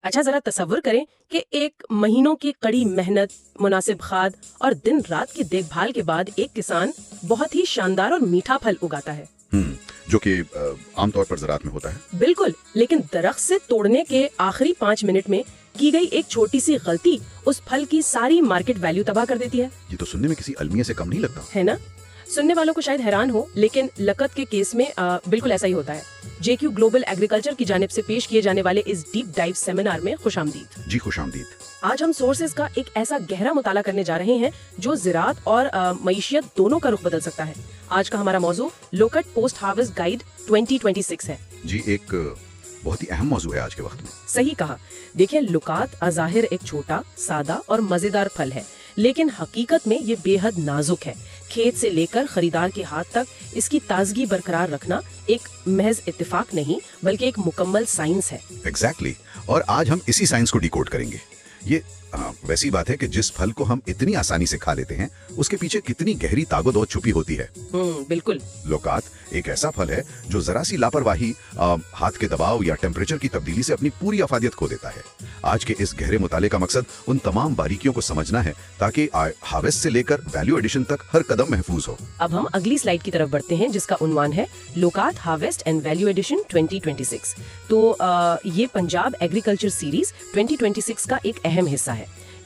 अच्छा, जरा तसव्वुर करें कि एक महीनों की कड़ी मेहनत, मुनासिब खाद और दिन रात की देखभाल के बाद एक किसान बहुत ही शानदार और मीठा फल उगाता है। जो कि आमतौर पर ज़राअत में होता है। बिल्कुल, लेकिन दरख्त से तोड़ने के आखिरी 5 मिनट में की गई एक छोटी सी गलती उस फल की सारी मार्केट वैल्यू तबाह कर देती है। ये तो सुनने में किसी अलमिया से कम नहीं लगता। है ना? सुनने वालों को शायद हैरान हो, लेकिन लकत के केस में बिल्कुल ऐसा ही होता है। JQ ग्लोबल एग्रीकल्चर की जानिब से पेश किए जाने वाले इस डीप डाइव सेमिनार में खुशामदीद। जी खुशामदीद। आज हम सोर्सेज का एक ऐसा गहरा मुताला करने जा रहे हैं जो ज़राअत और मईशियत दोनों का रुख बदल सकता है। आज का हमारा मौजू लोकट पोस्ट हार्वेस्ट गाइड 2026 है। जी, एक बहुत ही अहम मौजू है आज के वक्त में। सही कहा। देखिए, लुकात अज़ाहिर एक छोटा, सादा और मजेदार फल है, लेकिन हकीकत में ये बेहद नाजुक है। खेत से लेकर खरीदार के हाथ तक इसकी ताजगी बरकरार रखना एक महज इत्तेफाक नहीं, बल्कि एक मुकम्मल साइंस है। एग्जैक्टली। और आज हम इसी साइंस को डिकोड करेंगे। ये वैसी बात है कि जिस फल को हम इतनी आसानी से खा लेते हैं, उसके पीछे कितनी गहरी ताकत छुपी होती है। बिल्कुल। लोकात एक ऐसा फल है जो जरा सी लापरवाही, हाथ के दबाव या टेम्परेचर की तब्दीली से अपनी पूरी अफादियत खो देता है। आज के इस गहरे मुताले का मकसद उन तमाम बारीकियों को समझना है ताकि हार्वेस्ट से लेकर वैल्यू एडिशन तक हर कदम महफूज हो। अब हम अगली स्लाइड की तरफ बढ़ते हैं, जिसका उन्वान है लोकात हार्वेस्ट एंड वैल्यू एडिशन 2026। तो ये पंजाब एग्रीकल्चर सीरीज 2026 का एक अहम हिस्सा है।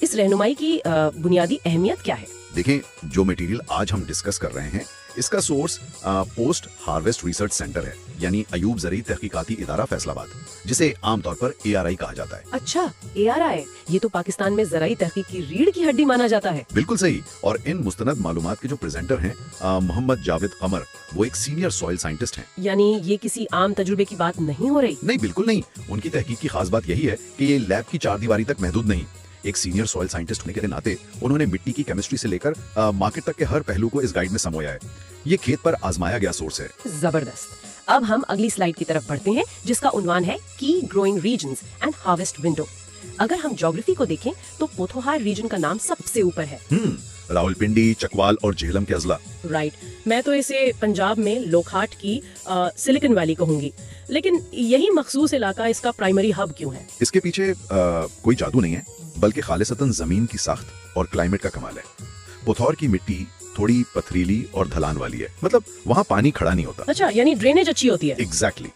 इस रहनुमाई की बुनियादी अहमियत क्या है? देखें, जो मटेरियल आज हम डिस्कस कर रहे हैं, इसका source post harvest research centre है, यानी अयूब ज़रई तहकीकाती इदारा फैसलाबाद, जिसे आमतौर पर ARI कहा जाता है। अच्छा, ARI, ये तो पाकिस्तान में ज़राई तहकीक की रीढ़ की हड्डी माना जाता है। बिल्कुल सही। और इन मुस्तनद मालूमात के जो प्रेजेंटर हैं, मोहम्मद जावेद कमर, वो एक सीनियर सॉइल साइंटिस्ट हैं। यानी ये किसी आम तजुर्बे की बात नहीं हो रही? नहीं, बिल्कुल नहीं। उनकी तहकीक की खास बात यही है कि ये लैब की चारदीवारी तक महदूद नहीं। एक सीनियर सॉइल साइंटिस्ट होने के नाते उन्होंने मिट्टी की केमिस्ट्री से लेकर मार्केट तक के हर पहलू को इस गाइड में समोया है। ये खेत पर आजमाया गया सोर्स है। जबरदस्त। अब हम अगली स्लाइड की तरफ बढ़ते हैं, जिसका उन्वान है की growing regions and harvest window. अगर हम ज्योग्राफी को देखें तो पोठोहार रीजन का नाम सबसे ऊपर है। रावलपिंडी, चकवाल और झेलम के अजला। राइट। मैं तो इसे पंजाब में लोखाट की सिलिकन वैली कहूंगी, लेकिन यही मखसूस इलाका इसका प्राइमरी हब क्यों है? इसके पीछे कोई जादू नहीं है, बल्कि खालिसतन जमीन की साख्त और क्लाइमेट का कमाल है। पोथौर की मिट्टी थोड़ी पथरीली और ढलान वाली है, मतलब वहाँ पानी खड़ा नहीं होता। अच्छा, यानी ड्रेनेज अच्छी होती है। एग्जैक्टली।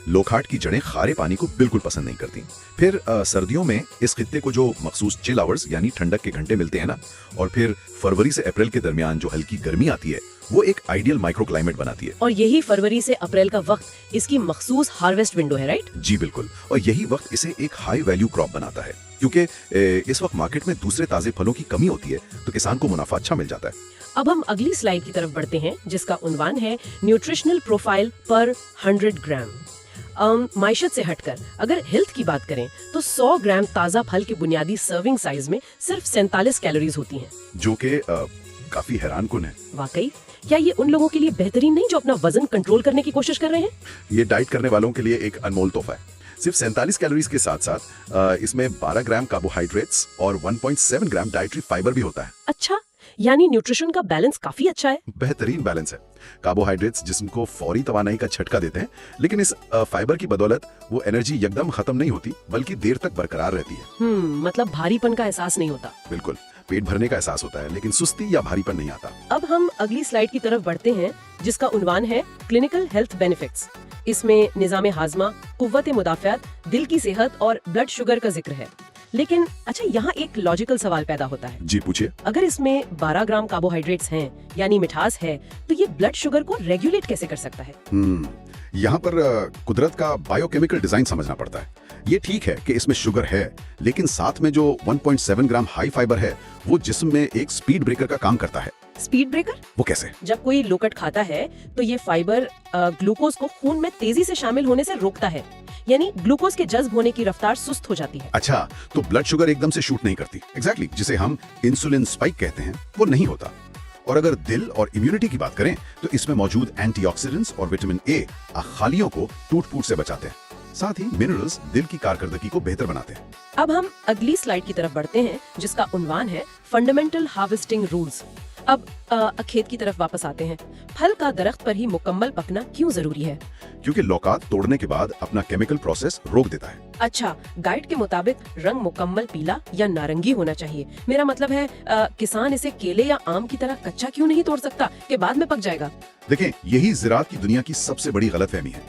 लोखाट की जड़ें खारे पानी को बिल्कुल पसंद नहीं करती। फिर सर्दियों में इस खित्ते को जो मखसूस चिल आवर्स यानी ठंडक के घंटे मिलते हैं ना, और फिर फरवरी से अप्रैल के दरमियान जो हल्की गर्मी आती है, वो एक आइडियल माइक्रो क्लाइमेट बनाती है। और यही फरवरी से अप्रैल का वक्त इसकी मखसूस हार्वेस्ट विंडो है, राइट? जी बिल्कुल। और यही वक्त इसे एक हाई वैल्यू क्रॉप बनाता है, क्योंकि इस वक्त मार्केट में दूसरे ताजे फलों की कमी होती है, तो किसान को मुनाफा अच्छा मिल जाता है। अब हम अगली स्लाइड की तरफ बढ़ते हैं, जिसका उन्वान है न्यूट्रिशनल प्रोफाइल पर 100 ग्राम। मायशत से हटकर अगर हेल्थ की बात करें तो 100 ग्राम ताज़ा फल के बुनियादी सर्विंग साइज में सिर्फ 47 कैलोरीज होती हैं, जो कि काफी हैरान कुन है। वाकई, क्या ये उन लोगों के लिए बेहतरीन नहीं जो अपना वजन कंट्रोल करने की कोशिश कर रहे हैं? ये डाइट करने वालों के लिए एक अनमोल तोहफा है। सिर्फ 47 कैलोरीज के साथ साथ इसमें 12 ग्राम कार्बोहाइड्रेट्स और 1.7 ग्राम डाइटरी फाइबर भी होता है। अच्छा, यानी न्यूट्रिशन का बैलेंस काफी अच्छा है। बेहतरीन बैलेंस है। कार्बोहाइड्रेट्स जिस्म को फौरी तवानाई का झटका देते हैं, लेकिन इस फाइबर की बदौलत वो एनर्जी एकदम खत्म नहीं होती, बल्कि देर तक बरकरार रहती है। मतलब भारीपन का एहसास नहीं होता। बिल्कुल, पेट भरने का एहसास होता है, लेकिन सुस्ती या भारीपन नहीं आता। अब हम अगली स्लाइड की तरफ बढ़ते हैं, जिसका उन्वान है क्लिनिकल हेल्थ बेनिफिट्स। इसमें निज़ाम हाजमा, कुव्वत मुदाफ़ियत, दिल की सेहत और ब्लड शुगर का जिक्र है। लेकिन अच्छा, यहाँ एक लॉजिकल सवाल पैदा होता है। जी पूछिए। अगर इसमें 12 ग्राम कार्बोहाइड्रेट्स हैं, यानी मिठास है, तो ये ब्लड शुगर को रेगुलेट कैसे कर सकता है? यहाँ पर कुदरत का बायोकेमिकल डिजाइन समझना पड़ता है। ये ठीक है कि इसमें शुगर है, लेकिन साथ में जो 1.7 ग्राम हाई फाइबर है, वो जिस्म में एक स्पीड ब्रेकर का काम करता है। Speed breaker? वो कैसे? जब कोई लोकट खाता है तो ये फाइबर ग्लूकोज को खून में तेजी से शामिल होने से रोकता है, यानी ग्लूकोज के जज्ब होने की रफ्तार सुस्त हो जाती है। अच्छा, तो ब्लड शुगर एकदम से शूट नहीं करती। एग्जैक्टली, जिसे हम इंसुलिन स्पाइक कहते हैं, वो नहीं होता। और अगर दिल और इम्यूनिटी की बात करें तो इसमें मौजूद एंटीऑक्सीडेंट्स और विटामिन ए खालियों को टूट-फूट से बचाते हैं। साथ ही मिनरल्स दिल की कारकर्दगी को बेहतर बनाते हैं। अब हम अगली स्लाइड की तरफ बढ़ते हैं, जिसका उन्वान है फंडामेंटल हार्वेस्टिंग रूल्स। अब खेत की तरफ वापस आते हैं। फल का दरख्त पर ही मुकम्मल पकना क्यों जरूरी है? क्योंकि लौकात तोड़ने के बाद अपना केमिकल प्रोसेस रोक देता है। अच्छा, गाइड के मुताबिक रंग मुकम्मल पीला या नारंगी होना चाहिए। मेरा मतलब है किसान इसे केले या आम की तरह कच्चा क्यों नहीं तोड़ सकता कि बाद में पक जाएगा? देखें, यही ज़राअत की दुनिया की सबसे बड़ी गलतफहमी है।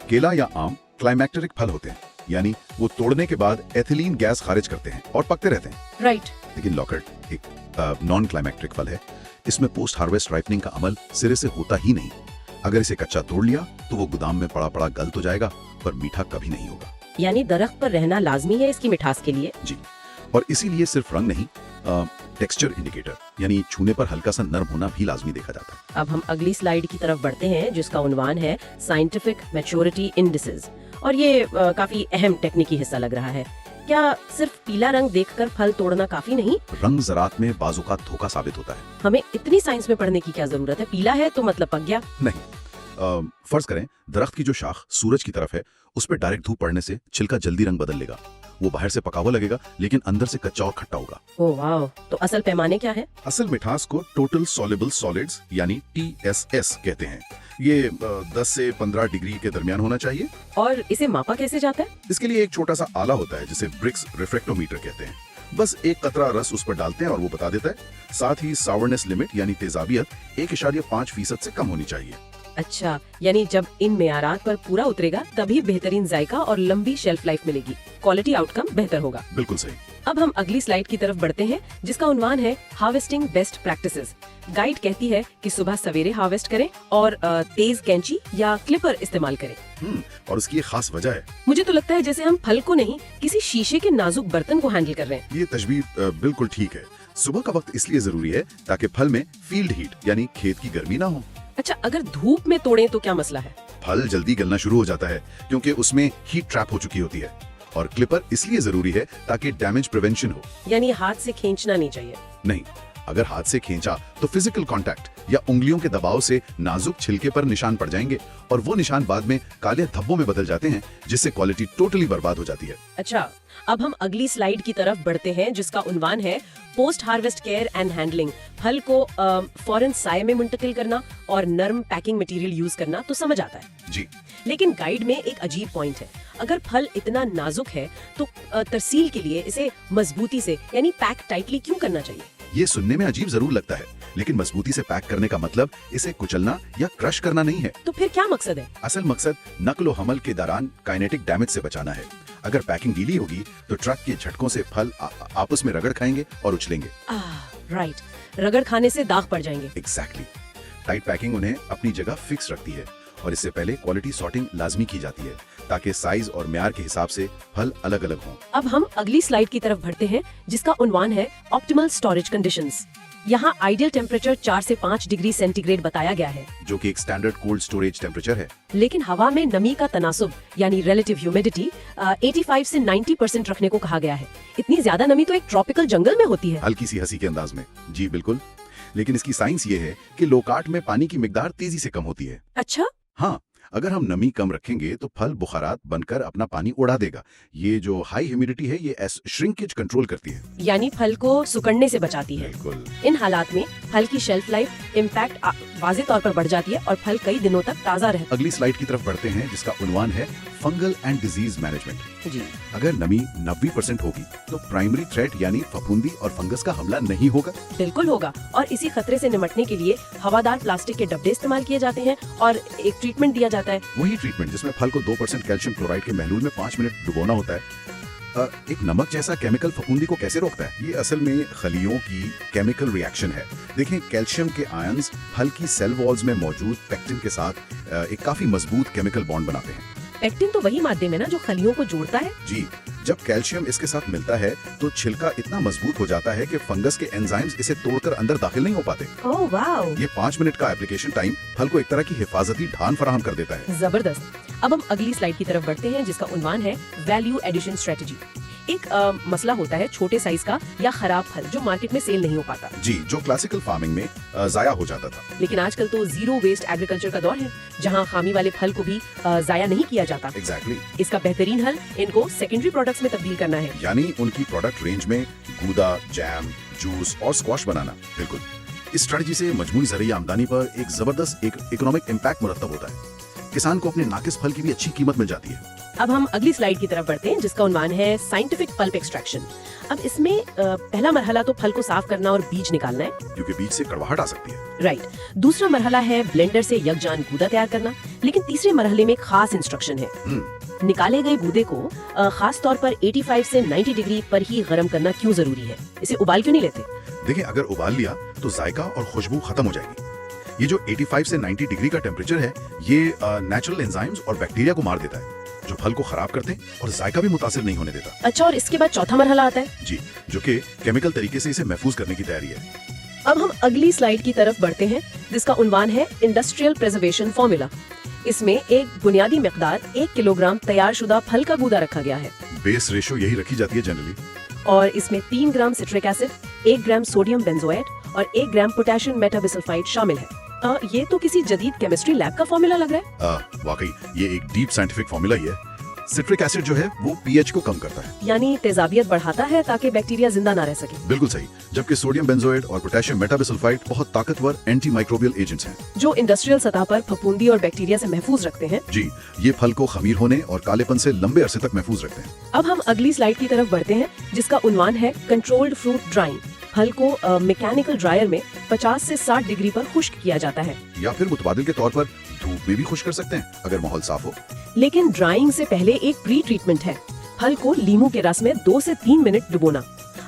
केला या आम क्लाइमैक्टेरिक फल होते हैं, यानी वो तोड़ने के बाद एथिलीन गैस खारिज करते हैं और पकते रहते हैं। राइट। लेकिन लॉकट एक नॉन क्लाइमैक्ट्रिक फल है। इसमें पोस्ट हार्वेस्ट राइपनिंग का अमल सिरे से होता ही नहीं। अगर इसे कच्चा तोड़ लिया तो वो गोदाम में पड़ा पड़ा गल तो जाएगा, पर मीठा कभी नहीं होगा। यानी दरख्त पर रहना लाजमी है इसकी मिठास के लिए। जी, और इसीलिए सिर्फ रंग नहीं, टेक्सचर इंडिकेटर यानी छूने पर हल्का सा नरम होना भी लाजमी देखा जाता है। अब हम अगली स्लाइड की तरफ बढ़ते हैं जिसका उन्वान है साइंटिफिक मैच्योरिटी इंडिसेस, और ये काफी अहम टेक्निकी हिस्सा लग रहा है। क्या सिर्फ पीला रंग देखकर फल तोड़ना काफी नहीं? रंग ज़राअत में बाजू का धोखा साबित होता है। हमें इतनी साइंस में पढ़ने की क्या जरूरत है? पीला है तो मतलब पक गया? नहीं, फर्ज करें दरख्त की जो शाख सूरज की तरफ है, उस पर डायरेक्ट धूप पड़ने से छिलका जल्दी रंग बदल लेगा। वो बाहर से पका हुआ लगेगा, लेकिन अंदर से कच्चा और खट्टा होगा। ओह वाह, तो असल पैमाने क्या है? असल मिठास को टोटल सॉल्युबल सॉलिड्स यानी TSS कहते हैं। ये 10 से 15 डिग्री के दरमियान होना चाहिए। और इसे मापा कैसे जाता है? इसके लिए एक छोटा सा आला होता है जिसे ब्रिक्स रिफ्रैक्टोमीटर कहते हैं। बस एक कतरा रस उस पर डालते हैं और वो बता देता है। साथ ही सावरनेस लिमिट यानी तेजाबियत 1.5% से कम होनी चाहिए। अच्छा, यानी जब इन मेयारात पर पूरा उतरेगा तभी बेहतरीन जायका और लंबी शेल्फ लाइफ मिलेगी, क्वालिटी आउटकम बेहतर होगा। बिल्कुल सही। अब हम अगली स्लाइड की तरफ बढ़ते हैं जिसका उन्वान है हार्वेस्टिंग बेस्ट प्रैक्टिसेस। गाइड कहती है कि सुबह सवेरे हार्वेस्ट करें और तेज कैंची या क्लिपर इस्तेमाल करें। और उसकी एक खास वजह है। मुझे तो लगता है जैसे हम फल को नहीं, किसी शीशे के नाजुक बर्तन को हैंडल कर रहे हैं। ये तशबीह बिल्कुल ठीक है। सुबह का वक्त इसलिए जरूरी है ताकि फल में फील्ड हीट यानी खेत की गर्मी ना हो। अच्छा, अगर धूप में तोड़ें तो क्या मसला है? फल जल्दी गलना शुरू हो जाता है क्योंकि उसमें हीट ट्रैप हो चुकी होती है। और क्लिपर इसलिए जरूरी है ताकि डैमेज प्रिवेंशन हो। यानी हाथ से खींचना नहीं चाहिए? नहीं, अगर हाथ से खींचा तो फिजिकल कांटेक्ट या उंगलियों के दबाव से नाजुक छिलके पर निशान पड़ जाएंगे और वो निशान बाद में काले धब्बों में बदल जाते हैं, जिससे क्वालिटी टोटली बर्बाद हो जाती है। अच्छा, अब हम अगली स्लाइड की तरफ बढ़ते हैं जिसका उन्वान है post harvest care and handling. फल को फौरन साये में मुंतकिल करना और नर्म पैकिंग मटेरियल यूज करना तो समझ आता है जी, लेकिन गाइड में एक अजीब पॉइंट है। अगर फल इतना नाजुक है तो तरसील के लिए इसे मजबूती से यानी पैक टाइटली क्यों करना चाहिए? ये सुनने में अजीब जरूर लगता है, लेकिन मजबूती से पैक करने का मतलब इसे कुचलना या क्रश करना नहीं है। तो फिर क्या मकसद है? असल मकसद नक्ल और हमल के दौरान काइनेटिक डैमेज से बचाना है। अगर पैकिंग ढीली होगी तो ट्रक के झटकों से फल आपस में रगड़ खाएंगे और उछलेंगे। राइट, रगड़ खाने से दाग पड़ जाएंगे। एग्जैक्टली। टाइट पैकिंग उन्हें अपनी जगह फिक्स रखती है और इससे पहले क्वालिटी सॉर्टिंग लाजमी की जाती है ताकि साइज और म्यार के हिसाब से फल अलग अलग हों। अब हम अगली स्लाइड की तरफ बढ़ते हैं जिसका उन्वान है ऑप्टिमल स्टोरेज कंडीशंस। यहाँ आइडियल टेम्परेचर 4 से 5 डिग्री सेंटीग्रेड बताया गया है, जो कि एक स्टैंडर्ड कोल्ड स्टोरेज टेम्परेचर है। लेकिन हवा में नमी का तनासुब यानी रिलेटिव ह्यूमिडिटी 85 से 90% रखने को कहा गया है। इतनी ज्यादा नमी तो एक ट्रॉपिकल जंगल में होती है। हल्की सी हंसी के अंदाज में। जी बिल्कुल, लेकिन इसकी साइंस ये है कि लोकाट में पानी की मिकदार तेजी से कम होती है। अच्छा, हाँ, अगर हम नमी कम रखेंगे तो फल बुखारात बनकर अपना पानी उड़ा देगा। ये जो हाई ह्यूमिडिटी है ये श्रिंकेज कंट्रोल करती है, यानी फल को सुकड़ने से बचाती है। बिल्कुल। इन हालात में फल की शेल्फ लाइफ इम्पैक्ट वाज़ेह तौर पर बढ़ जाती है और फल कई दिनों तक ताज़ा रहता अगली स्लाइड की तरफ बढ़ते हैं जिसका उन्वान है फंगल एंड डिजीज मैनेजमेंट। है। जी, अगर नमी 90% होगी तो प्राइमरी थ्रेट यानी फफूंदी और फंगस का हमला नहीं होगा। बिल्कुल होगा। और इसी खतरे से निपटने के लिए हवादार प्लास्टिक के डब्बे इस्तेमाल किए जाते हैं और एक ट्रीटमेंट दिया जाता है। वही ट्रीटमेंट जिसमें फल को 2% कैल्शियम क्लोराइड के महलूल में 5 मिनट डुबोना होता है। एक नमक जैसा केमिकल फफूंदी को कैसे रोकता है? ये असल में खलियों की केमिकल रिएक्शन है। देखें, कैल्शियम के आयंस फल की सेल वॉल्स में मौजूद पेक्टिन के साथ एक काफी मजबूत केमिकल बॉन्ड बनाते हैं। पेक्टिन तो वही माध्यम है ना जो खलियों को जोड़ता है? जी, जब कैल्शियम इसके साथ मिलता है तो छिलका इतना मजबूत हो जाता है कि फंगस के एंजाइम्स इसे तोड़कर अंदर दाखिल नहीं हो पाते। Oh wow! ये 5 मिनट का एप्लीकेशन टाइम फल को एक तरह की हिफाजती ढान फराहम कर देता है। जबरदस्त। अब हम अगली स्लाइड की तरफ बढ़ते हैं जिसका उन्वान है वैल्यू एडिशन स्ट्रेटजी। एक मसला होता है छोटे साइज का या खराब फल जो मार्केट में सेल नहीं हो पाता। जी, जो क्लासिकल फार्मिंग में जाया हो जाता था। लेकिन आजकल तो जीरो वेस्ट एग्रीकल्चर का दौर है जहां खामी वाले फल को भी जाया नहीं किया जाता। एग्जैक्टली। इसका बेहतरीन हल इनको सेकेंडरी प्रोडक्ट्स में तब्दील करना है, यानी उनकी प्रोडक्ट रेंज में गूदा, जैम, जूस और स्क्वाश बनाना। बिल्कुल। इस स्ट्रेटजी से मजमूई ज़रूरी आमदनी पर एक जबरदस्त इकोनॉमिक इम्पैक्ट मुरतब होता है। किसान को अपने नाकिस फल की भी अच्छी कीमत मिल जाती है। अब हम अगली स्लाइड की तरफ बढ़ते हैं, जिसका उन्वान है साइंटिफिक पल्प एक्सट्रैक्शन। अब इसमें पहला मरहला तो फल को साफ करना और बीज निकालना है, क्योंकि बीज से कड़वाहट आ सकती है। राइट। दूसरा मरहला है ब्लेंडर से यकजान गूदा तैयार करना, लेकिन तीसरे मरहले में एक खास इंस्ट्रक्शन है। निकाले गए गूदे को खास तौर पर 85 से 90 डिग्री पर ही गर्म करना क्यों जरूरी है? इसे उबाल क्यों नहीं लेते? देखिए, अगर उबाल लिया तो जायका और खुशबू खत्म हो जाएगी। ये जो 85 से 90 डिग्री का टेम्परेचर है, ये नेचुरल एंजाइम्स और बैक्टीरिया को मार देता है, जो फल को खराब करते हैं और जायका भी मुतासिर नहीं होने देता। अच्छा, और इसके बाद चौथा मरहला आता है जी, जो कि केमिकल तरीके से इसे महफूज करने की तैयारी है। अब हम अगली स्लाइड की तरफ बढ़ते हैं, जिसका उन्वान है इंडस्ट्रियल प्रिजर्वेशन फॉर्मूला। इसमें एक बुनियादी मिकदार 1 किलोग्राम तैयारशुदा फल का गूदा रखा गया है। बेस रेशो यही रखी जाती है जनरली। और इसमें 3 gram citric acid, 1 gram sodium benzoate और 1 ग्राम पोटेशियम मेटाबिसल्फाइड शामिल है। ये तो किसी जदीद केमिस्ट्री लैब का फॉर्मूला लग रहा है। वाकई ये एक डीप साइंटिफिक फॉर्मूला ही है। सिट्रिक एसिड जो है वो पीएच को कम करता है, यानी तेजाबियत बढ़ाता है ताकि बैक्टीरिया जिंदा ना रह सके। बिल्कुल सही। जबकि सोडियम बेंजोएट और पोटेशियम मेटाबिसल्फाइड बहुत ताकतवर एंटी माइक्रोबियल एजेंट्स हैं, जो इंडस्ट्रियल सतह पर फफूंदी और बैक्टीरिया से महफूज रखते हैं। जी, ये फल को खमीर होने और कालेपन से लंबे अरसे तक महफूज रखते हैं। अब हम अगली स्लाइड की तरफ बढ़ते हैं, जिसका उन्वान है कंट्रोल्ड फ्रूट ड्राइंग। फल को मैकेनिकल ड्रायर में 50 से 60 डिग्री पर खुश्क किया जाता है, या फिर मुतबादिल के तौर पर धूप में भी खुश्क कर सकते हैं अगर माहौल साफ हो। लेकिन ड्राइंग से पहले एक प्री ट्रीटमेंट है। फल को लीमू के रस में 2 से 3 मिनट डुबोना।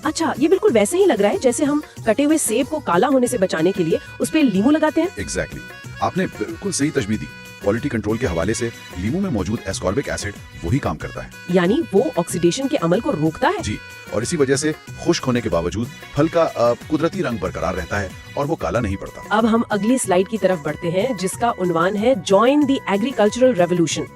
अच्छा, ये बिल्कुल वैसे ही लग रहा है जैसे हम कटे हुए सेब को काला होने से बचाने के लिए उस पे लीमू लगाते हैं। एग्जैक्टली, आपने बिल्कुल सही तशबीह दी। क्वालिटी कंट्रोल के हवाले से लीमू में मौजूद एस्कॉर्बिक एसिड वही काम करता है, यानी वो ऑक्सीडेशन के अमल को रोकता है। जी, और इसी वजह से खुश्क होने के बावजूद फल का कुदरती रंग बरकरार रहता है और वो काला नहीं पड़ता। अब हम अगली स्लाइड की तरफ बढ़ते हैं, जिसका उन्वान है जॉइन द एग्रीकल्चरल रेवोल्यूशन।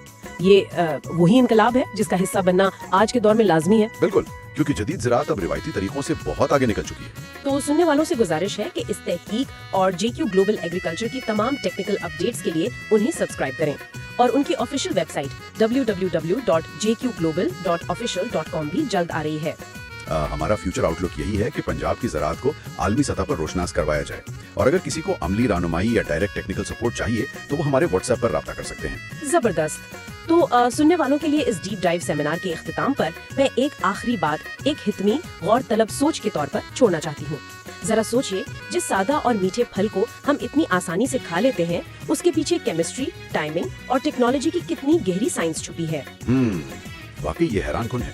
ये वही इनकलाब है जिसका हिस्सा बनना आज के दौर में लाजमी है। बिल्कुल, क्योंकि जदीद ज़राअत अब रिवायती तरीकों से बहुत आगे निकल चुकी है। तो सुनने वालों से गुजारिश है कि इस तहकीक और JQ ग्लोबल एग्रीकल्चर की तमाम टेक्निकल अपडेट्स के लिए उन्हें सब्सक्राइब करें और उनकी ऑफिशियल वेबसाइट www.jqglobal.official.com भी जल्द आ रही है। हमारा फ्यूचर आउटलुक यही है कि पंजाब की ज़राअत को आलमी सतह पर रोशनास करवाया जाए, और अगर किसी को अमली रहनुमाई या डायरेक्ट टेक्निकल सपोर्ट चाहिए तो वो हमारे व्हाट्सएप पर राब्ता कर सकते हैं। जबरदस्त। तो सुनने वालों के लिए इस डीप डाइव सेमिनार के इख्तिताम पर मैं एक आखिरी बात एक हितमी गौर तलब सोच के तौर पर छोड़ना चाहती हूँ। जरा सोचिए, जिस सादा और मीठे फल को हम इतनी आसानी से खा लेते हैं, उसके पीछे केमिस्ट्री, टाइमिंग और टेक्नोलॉजी की कितनी गहरी साइंस छुपी है। वाकई ये हैरान कुन है।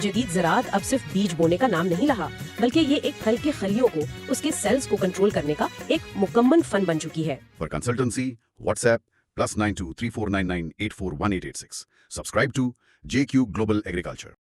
जदीद ज़राअत अब सिर्फ बीज बोने का नाम नहीं रहा, बल्कि ये एक फल के खलियों को, उसके सेल्स को कंट्रोल करने का एक मुकम्मल फन बन चुकी है। For consultancy WhatsApp +92 3499 841886। Subscribe to JQ global agriculture.